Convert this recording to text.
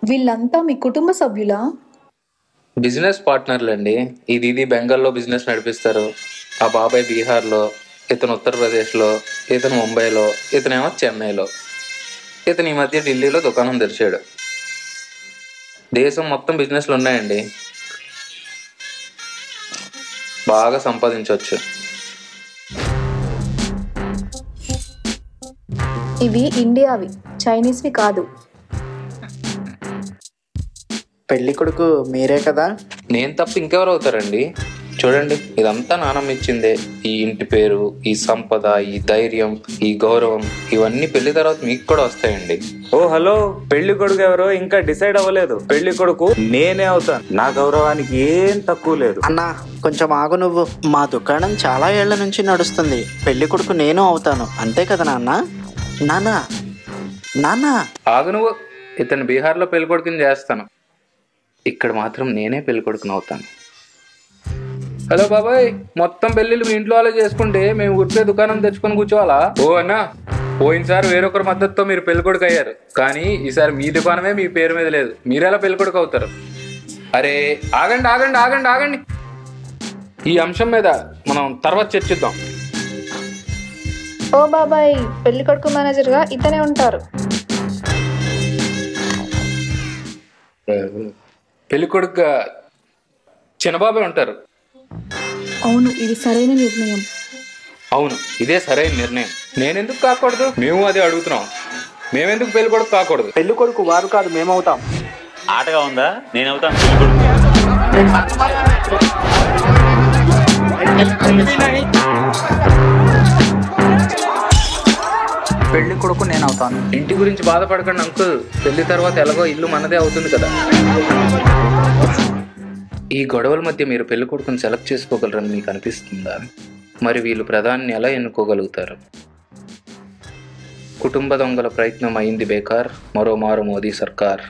వీళ్ళంతా మీ కుటుంబ సభ్యులా? బిజినెస్ పార్ట్నర్లండి. ఇది బెంగాల్లో బిజినెస్ నడిపిస్తారు. ఆ బాబాయ్ బీహార్లో, ఇతను ఉత్తరప్రదేశ్లో, ఇతను ముంబైలో, ఇతనేమో చెన్నైలో, ఇతను ఈ మధ్య ఢిల్లీలో దుకాణం తెరిచాడు. దేశం మొత్తం బిజినెస్లు ఉన్నాయండి. బాగా సంపాదించవచ్చు. ఇవి ఇండియావి, చైనీస్వి కాదు. పెళ్లి కొడుకు మీరే కదా? నేను తప్ప ఇంకెవరు అవుతారండి? చూడండి, ఇదంతా నానమ్మ ఇచ్చిందే. ఈ ఇంటి పేరు, ఈ సంపద, ఈ ధైర్యం, ఈ గౌరవం, ఇవన్నీ పెళ్లి తర్వాత మీకు కూడా వస్తాయండి. ఓ హలో, పెళ్లి కొడుకు ఎవరో ఇంకా డిసైడ్ అవ్వలేదు. పెళ్లి కొడుకు నేనే అవుతాను. నా గౌరవానికి ఏం తక్కువ లేదు. అన్నా కొంచెం ఆగు నువ్వు. మా దుకాణం చాలా ఏళ్ల నుంచి నడుస్తుంది. పెళ్లి కొడుకు నేను అవుతాను, అంతే కదా నాన్న? నాన్న నాన్న ఆగు నువ్వు. ఇతను బీహార్లో పెళ్లి కొడుకుని చేస్తాను, ఇక్కడ మాత్రం నేనే పెళ్లి కొడుకుని అవుతాను. హలో బాబాయ్, మొత్తం పెళ్ళిళ్ళు మీ ఇంట్లో వాళ్ళే చేసుకుంటే మేము ఊరికే దుకాణం తెచ్చుకొని కూర్చోవాలా? ఓ అన్నా, పోయినసారి వేరొకరి మద్దతుతో మీరు పెళ్లి కొడుకు అయ్యారు, కానీ ఈసారి మీ దుకాణమే మీ పేరు మీద లేదు. మీరెలా పెళ్లి కొడుకు అవుతారు? అరే ఆగండి ఆగండి ఆగండి ఆగండి, ఈ అంశం మీద మనం తర్వాత చర్చిద్దాం. ఓ బాబాయ్, పెళ్లి కొడుకు మేనేజర్గా ఇతనే ఉంటారు. పెళ్లి కొడుకు చిన్నబాబే ఉంటారు. అవును, ఇది సరైన నిర్ణయం. అవును, ఇదే సరైన నిర్ణయం. నేనెందుకు కాకూడదు? మేము అదే అడుగుతున్నాం. మేమెందుకు పెళ్లి కొడుకు కాకూడదు? పెళ్లి కొడుకు వారు కాదు, మేమవుతాం. ఆటగా ఉందా? నేను అవుతాను పెళ్లి కొడుకు. పెళ్లి కొడుకు నేను అవుతాను. ఇంటి గురించి బాధపడకండి అంకుల్, పెళ్లి తర్వాత ఎలాగో ఇల్లు మనదే అవుతుంది కదా. ఈ గొడవల మధ్య మీరు పెళ్లి కొడుకుని సెలెక్ట్ చేసుకోగలరని మీకు అనిపిస్తుందా? మరి వీళ్ళు ప్రధానిని ఎలా ఎన్నుకోగలుగుతారు? కుటుంబ దొంగల ప్రయత్నం అయింది బేకార్, మరోమారు మోదీ సర్కార్.